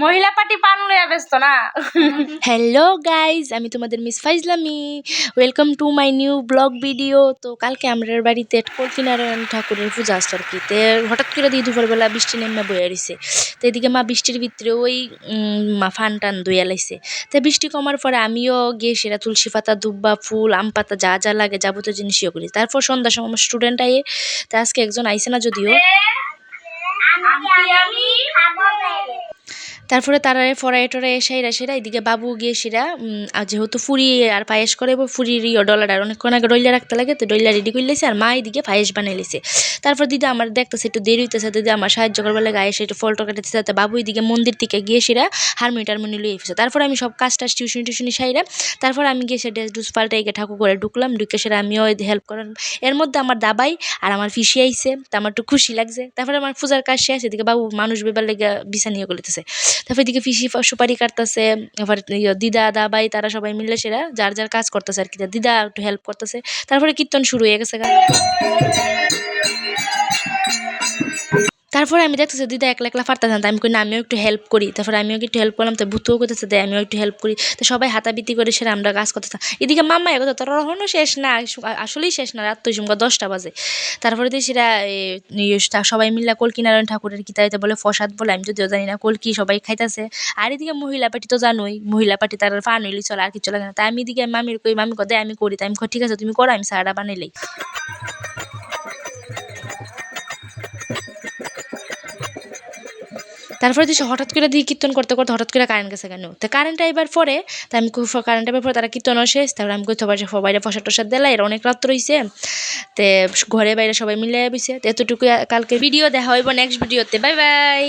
মহিলা পার্টি পান লইয়া ব্যস্ত না। হ্যালো গাইজ, আমি তোমাদের মিস ফাইজলামি। Welcome to my new blog video. তো কালকে আমরা বাড়িতে কল্কিনারায়ণ ঠাকুরের পূজা আসতো আর কি। তো হঠাৎ করে দিয়ে দুপুরবেলা বৃষ্টি নেমে বয়ে রয়েছে। তো এদিকে মা বৃষ্টির ভিতরে ওই ফান টান ধুইয়া লাইছে। তো বৃষ্টি কমার পরে আমিও গিয়ে সেরা তুলসী পাতা, দুব্বা ফুল, আম পাতা যা যা লাগে যাবতীয় জিনিস ইয়ে করি। তারপর সন্ধ্যার সময় আমার স্টুডেন্ট আইয়ে, তো আজকে একজন আইসে না যদিও। তারপরে তারা ফরাই টরাই সেরা এদিকে বাবু গিয়ে সেরা যেহেতু ফুরি আর পায়েস করে ফুরির ডলার আর অনেকক্ষণ আগে ডইলা রাখতে লাগে, তো ডইলা রেডি করে লেছে আর মা এদিকে পায়েস বানাই লেছে। তারপর দিদি আমার দেখতেছে একটু দেরি হইতেছে, দিদি আমার সাহায্য করবার লাগে আয়েসে একটু ফল টকাটেছে। তাতে বাবু এদিকে মন্দির থেকে গিয়ে সেরা হারমোনি লুয়ে এসেছে। তারপর আমি সব কাজটা টিউশনি সাইরা তারপর আমি গিয়ে সে ড্রেস পাল্টাই গিয়ে ঠাকুর করে ঢুকলাম, ঢুকে সেরা আমিও হেল্প করার। এর মধ্যে আমার দাবাই আর আমার ফিসি আইসে, তো আমার একটু খুশি লাগছে। তারপরে আমার পূজার কাজ শেষ, এদিকে বাবু মানুষ বেবার লেগে বিছানিয়ে গলিতেছে। তারপর এদিকে ফিসি সুপারি কাটতেছে, আবার দিদা দাবাই তারা সবাই মিলে সেরা যার যার কাজ করতেছে আর কি। দিদা একটু হেল্প করতেছে। তারপরে কীর্তন শুরু হয়ে গেছে। তারপরে আমি দেখতেছি দিদা একলা একলা পারতেছে না, আমি কই না আমিও একটু হেল্প করি। তারপরে আমিও একটু হেল্প করলাম, তো ভূতও করতেছে দেয় আমিও একটু হেল্প করি। তো সবাই হাতাবিতি করে সেরা আমরা কাজ করতেছি। এদিকে মাম্মা এগোতে তোর এখনও শেষ না, আসলেই শেষ না, রাত তো সময় 10টা বাজে। তারপরে দিয়ে সেরা সবাই মিল্লা কল্কিনারায়ণ ঠাকুরের কিতাইতে বলে প্রসাদ বলে, আমি যদিও জানি না কলকি সবাই খাইতেছে। আর এদিকে মহিলা পার্টি তো জানোই, মহিলা পার্টি তার ফান হইলে চলে, আর কিছু লাগে না। তাই আমি এদিকে মামির কই, মামি কই আমি করি। তাই আমি ঠিক আছে তুমি করো, আমি সারাটা বানাইলেই। তারপরে দিছে হঠাৎ করে দিয়ে কীর্তন করতে করতে হঠাৎ করে কারেন্ট গেছে কেন, তো কারেন্টটা এবার পরে তাই আমি কারেন্ট এবার পরে তারা কীর্তনও শেষ। তারপরে আমি কোথাও সবাই প্রসাদ টসাদ দিলা, এর অনেক রাত রয়েছে। তে ঘরে বাইরে সবাই মিলে বসে। তো এতটুকু কালকে ভিডিও দেখা হইব নেক্সট ভিডিওতে। Bye bye.